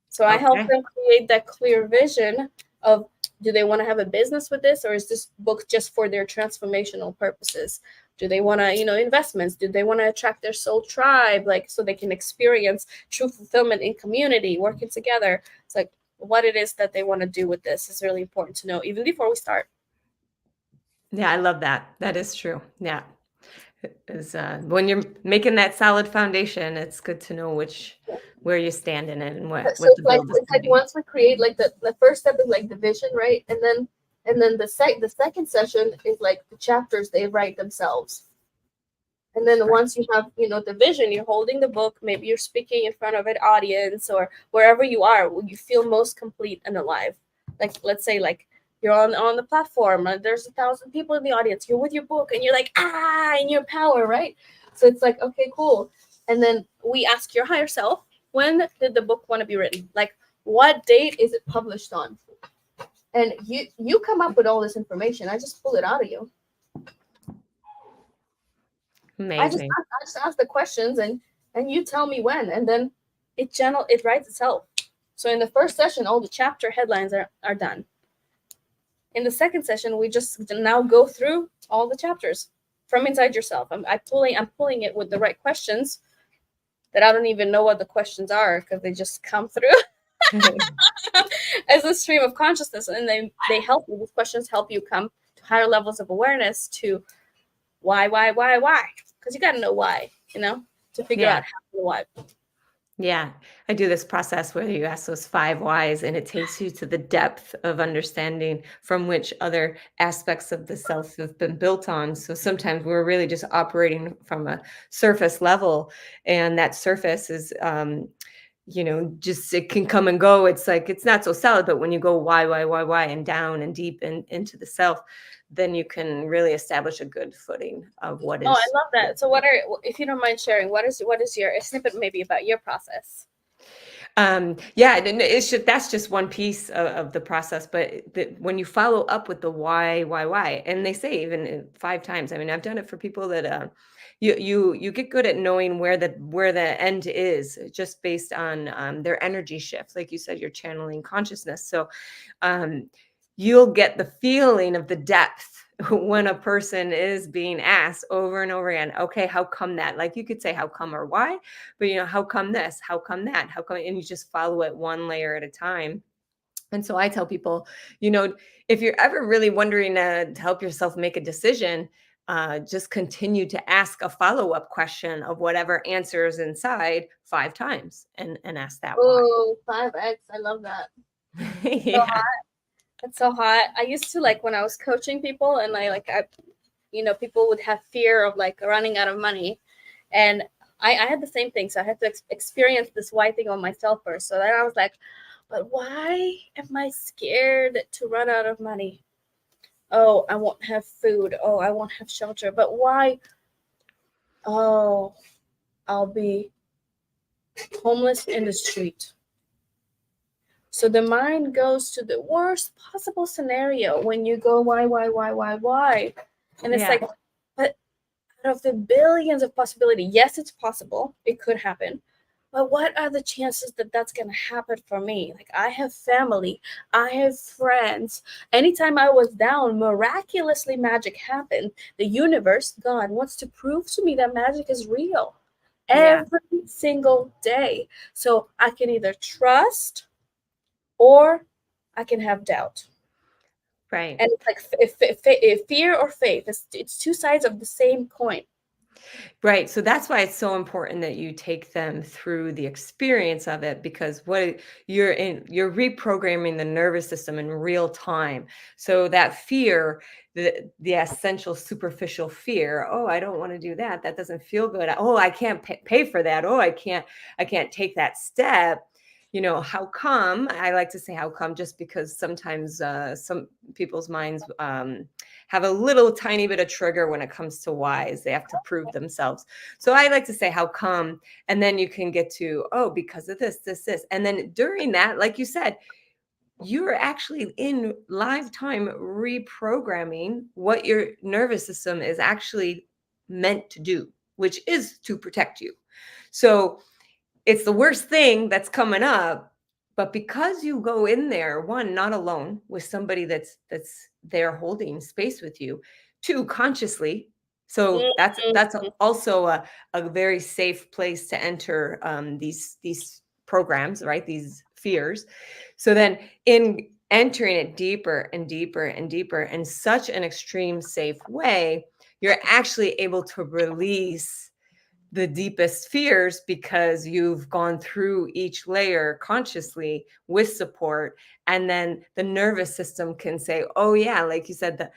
So I help Okay. them create that clear vision of, do they want to have a business with this, or is this book just for their transformational purposes? Do they want to, investments? Do they want to attract their soul tribe, like so they can experience true fulfillment in community, working together? It's like what it is that they want to do with this is really important to know even before we start. Yeah, I love that. That is true. Yeah. When you're making that solid foundation, it's good to know where you stand in it and So what the build is it's going like to be. once we create like the first step is like the vision, right? And then the second session is like the chapters they write themselves. And then Right. once you have, the vision, you're holding the book, maybe you're speaking in front of an audience or wherever you are, where you feel most complete and alive. Like, let's say, like, you're on the platform and there's 1,000 people in the audience. You're with your book and you're like, in your power, right? So it's like, okay, cool. And then we ask your higher self, when did the book want to be written? Like, what date is it published on? And you come up with all this information. I just pull it out of you. Amazing. I just ask the questions and you tell me when, and then it writes itself. So in the first session, all the chapter headlines are done. In the second session, we just now go through all the chapters from inside yourself. I'm pulling it with the right questions that I don't even know what the questions are because they just come through as a stream of consciousness, and they help you. These questions help you come to higher levels of awareness to why, because you got to know why, to figure Yeah. out how to why. Yeah. I do this process where you ask those 5 whys, and it takes you to the depth of understanding from which other aspects of the self have been built on. So sometimes we're really just operating from a surface level, and that surface is just it can come and go. It's like it's not so solid, but when you go why, and down and deep and into the self, then you can really establish a good footing of what Oh, I is. love that. So if you don't mind sharing, what is your a snippet maybe about your process? Yeah, and that's just one piece of the process, but when you follow up with the why, and they say even 5 times. I mean, I've done it for people that you get good at knowing where the end is just based on their energy shift. Like you said, you're channeling consciousness, so um, you'll get the feeling of the depth when a person is being asked over and over again, okay, how come that? Like you could say how come or why, but how come this? How come that? How come? And you just follow it one layer at a time. And so I tell people, if you're ever really wondering to help yourself make a decision, just continue to ask a follow-up question of whatever answers inside 5 times and ask that why. Oh, 5x. I love that. Yeah. It's so hot. I used to like when I was coaching people, and people would have fear of like running out of money, and I had the same thing. So I had to experience this why thing on myself first. So then I was like, but why am I scared to run out of money? Oh, I won't have food. Oh, I won't have shelter. But why? Oh, I'll be homeless in the street. So the mind goes to the worst possible scenario when you go, why? And it's Yeah. like, but out of the billions of possibility, yes, it's possible. It could happen. But what are the chances that that's going to happen for me? Like, I have family, I have friends. Anytime I was down, miraculously magic happened. The universe, God, wants to prove to me that magic is real Yeah. every single day. So I can either trust or I can have doubt. Right. And it's like if fear or faith. It's two sides of the same coin. Right. So that's why it's so important that you take them through the experience of it, because you're reprogramming the nervous system in real time. So that fear, the essential superficial fear, oh, I don't want to do that. That doesn't feel good. Oh, I can't pay for that. Oh, I can't take that step. How come? I like to say how come just because sometimes some people's minds have a little tiny bit of trigger when it comes to whys. They have to prove themselves. So I like to say how come, and then you can get to, oh, because of this. And then during that, like you said, you're actually in live time reprogramming what your nervous system is actually meant to do, which is to protect you. So it's the worst thing that's coming up, but because you go in there, one, not alone, with somebody that's there holding space with you, two, consciously. So that's Mhm. also a very safe place to enter these programs, right? These fears. So then in entering it deeper and deeper and deeper in such an extreme safe way, you're actually able to release the deepest fears because you've gone through each layer consciously with support, and then the nervous system can say, oh yeah, like you said,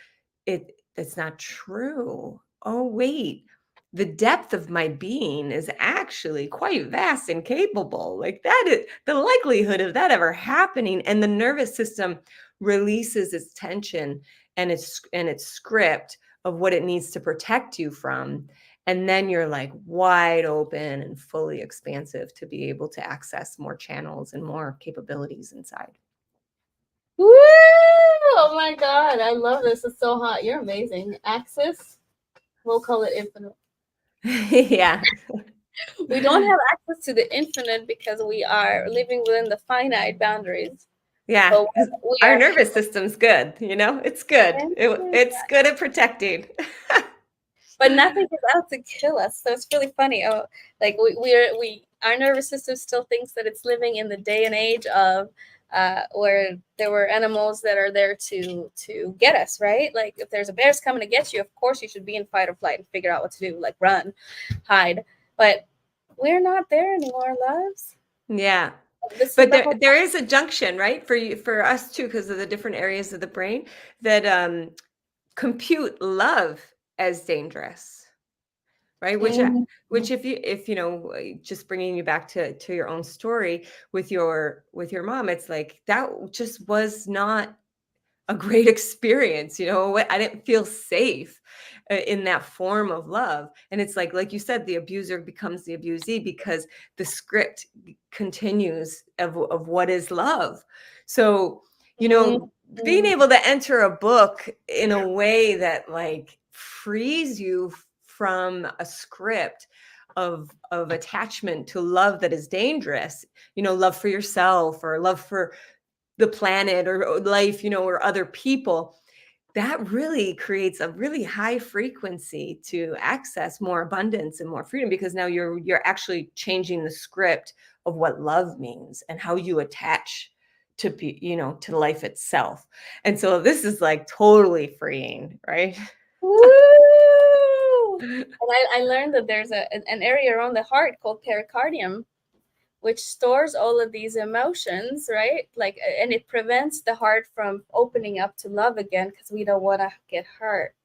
it's not true. Oh wait, the depth of my being is actually quite vast and capable. Like that is the likelihood of that ever happening, and the nervous system releases its tension and its script of what it needs to protect you from. And then you're like wide open and fully expansive to be able to access more channels and more capabilities inside. Woo! Oh my God, I love this. It's so hot. You're amazing. Access, we'll call it infinite. Yeah. We don't have access to the infinite because we are living within the finite boundaries. Yeah. But 'Cause we our are nervous system's good, it's good. It's good at protecting. but nothing is out to kill us. So it's really funny. Oh, like our nervous system still thinks that it's living in the day and age of where there were animals that are there to get us, right? Like if there's a bear's coming to get you, of course you should be in fight or flight and figure out what to do, like run, hide. But we're not there anymore, loves. Yeah. This is But the there whole. there is a junction, right? For us too, because of the different areas of the brain that compute love as dangerous. right? Mhm. Which if you know, just bringing you back to your own story with your mom, it's like that just was not a great experience, you know. I didn't feel safe in that form of love. And it's like you said, the abuser becomes the abusee because the script continues of what is love. So, you know, being Mhm. able to enter a book in a way that like frees you from a script of attachment to love that is dangerous, you know, love for yourself or love for the planet or life, you know, or other people, that really creates a really high frequency to access more abundance and more freedom, because now you're actually changing the script of what love means and how you attach to be, you know, to life itself. And so this is like totally freeing, right? Woo! And I learned that there's an area around the heart called pericardium, which stores all of these emotions, right? Like, and it prevents the heart from opening up to love again because we don't want to get hurt.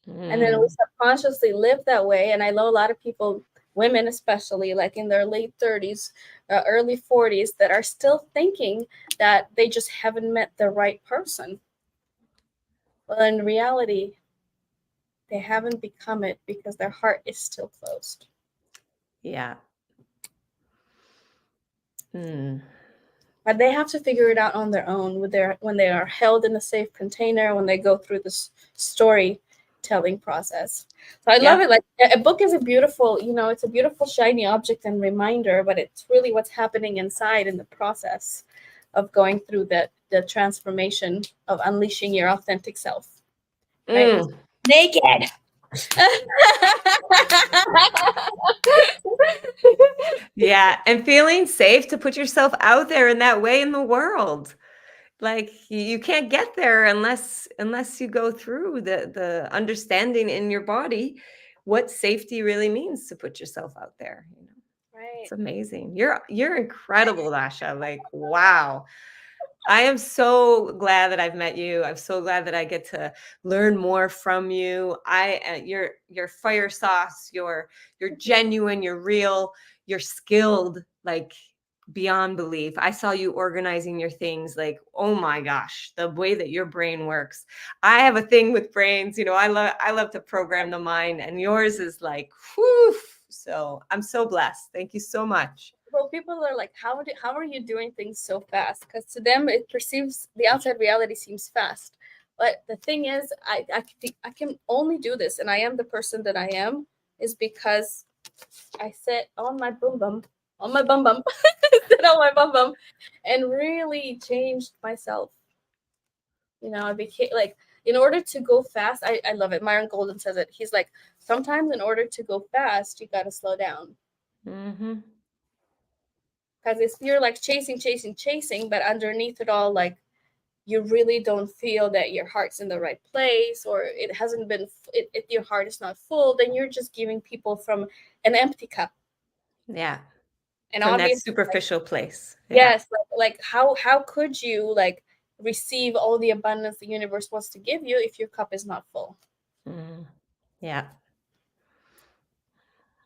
And then we Mm. subconsciously live that way. And I know a lot of people, women especially, like in their late 30s, early 40s, that are still thinking that they just haven't met the right person. Well, in reality, they haven't become it because their heart is still closed. Yeah. Mm. But they have to figure it out on their own with their when they are held in a safe container, when they go through this storytelling process. So I love Yeah. it. Like a book is a beautiful, you know, it's a beautiful shiny object and reminder, but it's really what's happening inside in the process of going through the transformation of unleashing your authentic self, right? Mm. Naked. Yeah, and feeling safe to put yourself out there in that way in the world. Like you can't get there unless you go through the understanding in your body what safety really means to put yourself out there, you know. Right. It's amazing. You're incredible, Dasha. Like, wow. I am so glad that I've met you. I'm so glad that I get to learn more from you. You're fire sauce. You're genuine. You're real. You're skilled, like beyond belief. I saw you organizing your things. Like, oh my gosh, the way that your brain works. I have a thing with brains. You know, I love to program the mind, and yours is like, whew. So I'm so blessed. Thank you so much. Well, people are like, how are you doing things so fast? Because to them, it perceives the outside reality seems fast. But the thing is, I can only do this, and I am the person that I am, is because I sit on my bum bum, sit on my bum bum, and really changed myself. You know, I became like, in order to go fast, I love it. Myron Golden says it. He's like, sometimes in order to go fast, you got to slow down. Hmm. Because it's you're like chasing, but underneath it all, like you really don't feel that your heart's in the right place, or it hasn't been, your heart is not full, then you're just giving people from an empty cup. Yeah. And From that obviously, like, superficial place. Yeah. yes, like how could you like receive all the abundance the universe wants to give you if your cup is not full? Mm. Yeah.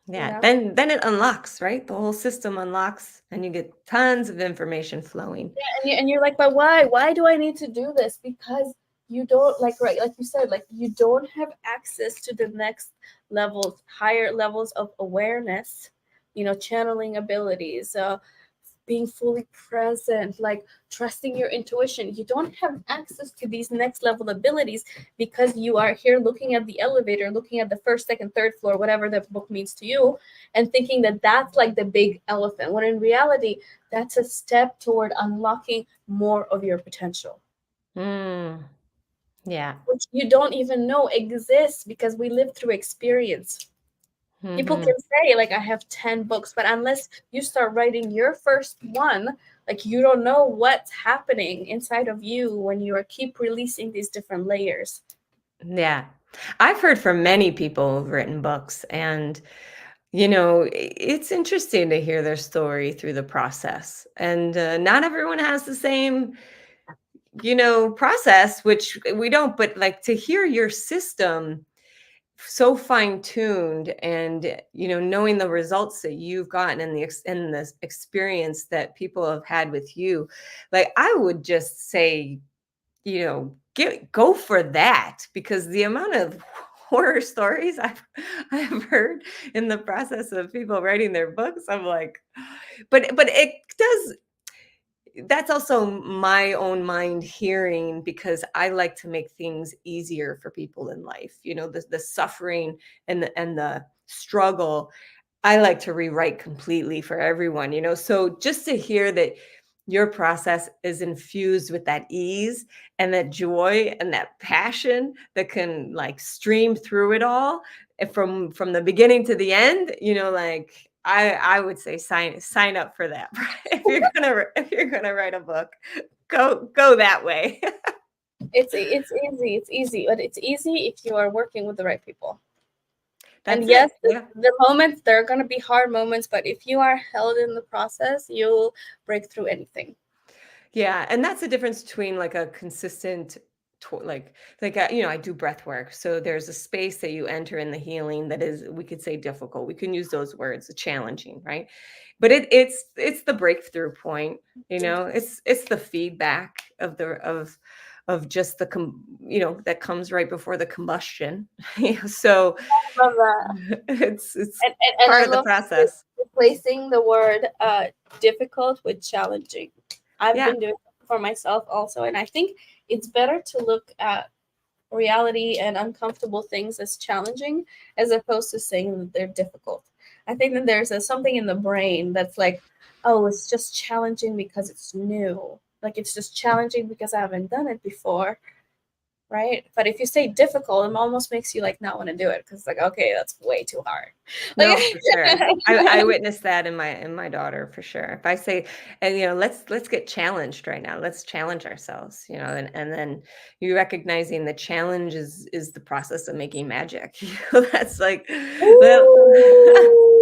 You Yeah. know. Then it unlocks, right? The whole system unlocks and you get tons of information flowing. And you're like, but why? Why do I need to do this? Because you don't, like, right, like you said, like you don't have access to the next levels, higher levels of awareness, you know, channeling abilities, being fully present, like trusting your intuition. You don't have access to these next level abilities because you are here looking at the elevator, looking at the first, second, third floor, whatever the book means to you, and thinking that that's like the big elephant, when in reality, that's a step toward unlocking more of your potential, Mm. Yeah. which you don't even know exists because we live through experience. People Hmm. can say like I have 10 books, but unless you start writing your first one, like you don't know what's happening inside of you when you are keep releasing these different layers. Yeah. I've heard from many people who've written books, and you know, it's interesting to hear their story through the process. And not everyone has the same, you know, process, which we don't, but like to hear your system so fine-tuned, and knowing the results that you've gotten and the experience that people have had with you, like, I would just say, go for that, because the amount of horror stories I've heard in the process of people writing their books, I'm like, but it does. That's also my own mind hearing, because I like to make things easier for people in life. The suffering and the struggle, I like to rewrite completely for everyone. So just to hear that your process is infused with that ease and that joy and that passion that can, like, stream through it all, from the beginning to the end, like, I would say sign up for that. If you're gonna write a book, go that way. It's easy. It's easy, but it's easy if you are working with the right people. And That's yes, it. Yeah. the moments, there are going to be hard moments, but if you are held in the process, you'll break through anything. Yeah, and that's the difference between, like, a consistent I do breath work. So there's a space that you enter in the healing that is, we could say, difficult. We can use those words, challenging, right? But it's the breakthrough point, it's the feedback of just that comes right before the combustion. So I love that. it's And part I of the love process. replacing the word difficult with challenging. I've Yeah. been doing it for myself also, and I think it's better to look at reality and uncomfortable things as challenging as opposed to saying that they're difficult. I think that there's something in the brain that's like, oh, it's just challenging because it's new. Like, it's just challenging because I haven't done it before. Right. But if you say difficult, it almost makes you like not want to do it because it's like, okay, that's way too hard. Like, No, for sure. I witnessed that in my daughter, for sure. If I say, and let's get challenged right now. Let's challenge ourselves, and then you recognizing the challenge is the process of making magic. That's like, well, ooh.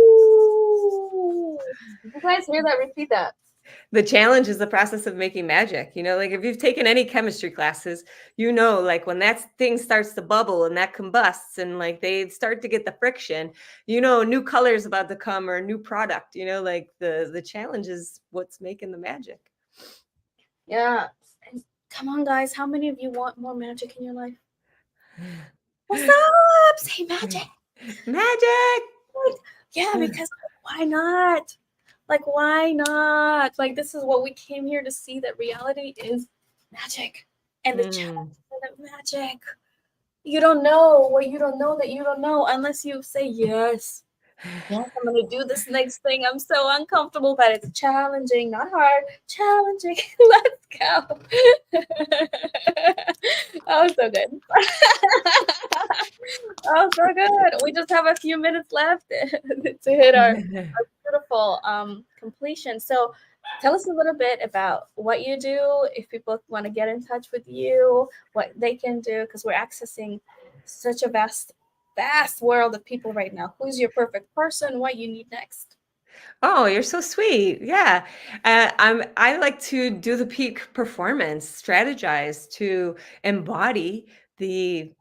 Did you guys hear that? Repeat that. the challenge is the process of making magic. Like, if you've taken any chemistry classes, like, when that thing starts to bubble and that combusts and, like, they start to get the friction, a new color is about to come, or a new product. Like, the challenge is what's making the magic. Yeah. And come on, guys. How many of you want more magic in your life? What's up? Say magic. Magic. Yeah, because why not? Like, why not? Like, this is what we came here to see, that reality is magic. And the challenge is magic. You don't know what you don't know that you don't know unless you say, yes, yes, I'm going to do this next thing. I'm so uncomfortable, but it's challenging, not hard, challenging. Let's go. Oh, so good. Oh, so good. We just have a few minutes left to hit our beautiful completion. So tell us a little bit about what you do, if people want to get in touch with you, what they can do, because we're accessing such a vast world of people right now. Who's your perfect person? What you need next? Oh, you're so sweet. Yeah. I like to do the peak performance, strategize to embody the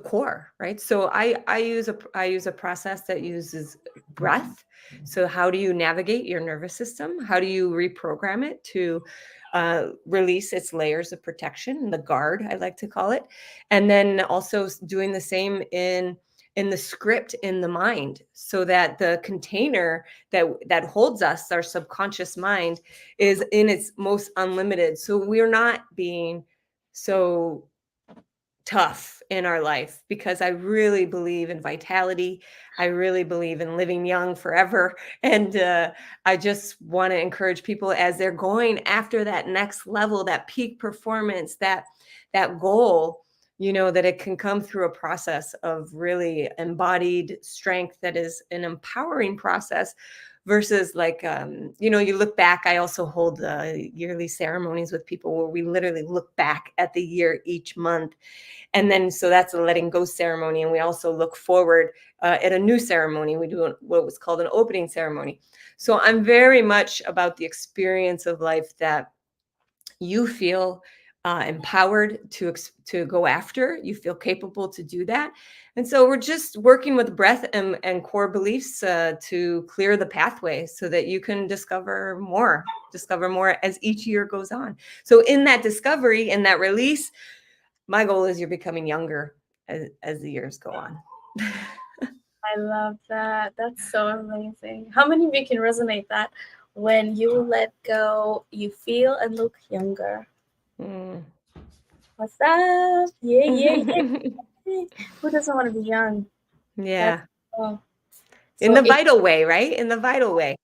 core, right? So I use a process that uses breath. So how do you navigate your nervous system? How do you reprogram it to release its layers of protection, the guard, I like to call it, and then also doing the same in the script in the mind, so that the container that holds us, our subconscious mind, is in its most unlimited. So we're not being so tough in our life, because I really believe in vitality. I really believe in living young forever. And I just want to encourage people, as they're going after that next level, that peak performance, that goal, that it can come through a process of really embodied strength, that is an empowering process, versus, like, you look back. I also hold yearly ceremonies with people where we literally look back at the year each month. And then, so that's a letting go ceremony. And we also look forward at a new ceremony. We do what was called an opening ceremony. So I'm very much about the experience of life that you feel empowered to go after. You feel capable to do that. And so we're just working with breath and core beliefs to clear the pathway so that you can discover more as each year goes on. So in that discovery and that release, my goal is you're becoming younger as the years go on. I love that. That's so amazing. How many of you can resonate that when you let go, you feel and look younger? What's up? Yeah, yeah, yeah. Who doesn't want to be young? Yeah. Oh. In So the vital way, right? In the vital way.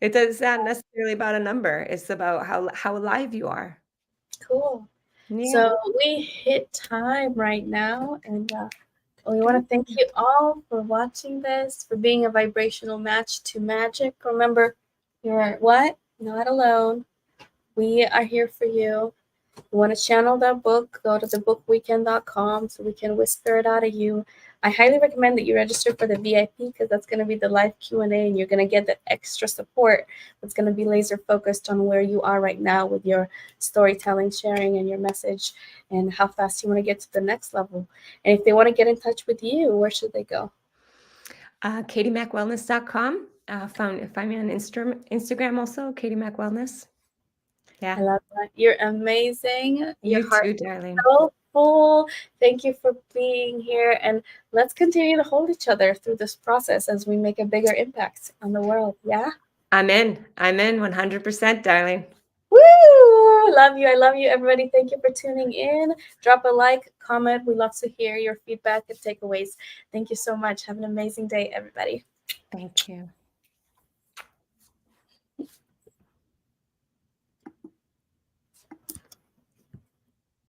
It's not necessarily about a number. It's about how alive you are. cool. Yeah. So we hit time right now, and we want to thank you all for watching this, for being a vibrational match to magic. Remember, you're what? Not alone. We are here for you. You want to channel that book, go to thebookweekend.com so we can whisper it out of you. I highly recommend that you register for the VIP because that's going to be the live Q&A and you're going to get the extra support that's going to be laser focused on where you are right now with your storytelling, sharing, and your message and how fast you want to get to the next level. And if they want to get in touch with you, where should they go? KatieMacWellness.com. Find me on Instagram also, Katie Mac Wellness. Yeah. I love that. You're amazing. Your You heart too, is darling. so full. Thank you for being here. And let's continue to hold each other through this process as we make a bigger impact on the world. Yeah? I'm in 100%, darling. Woo! Love you. I love you, everybody. Thank you for tuning in. Drop a like, comment. We love to hear your feedback and takeaways. Thank you so much. Have an amazing day, everybody. Thank you.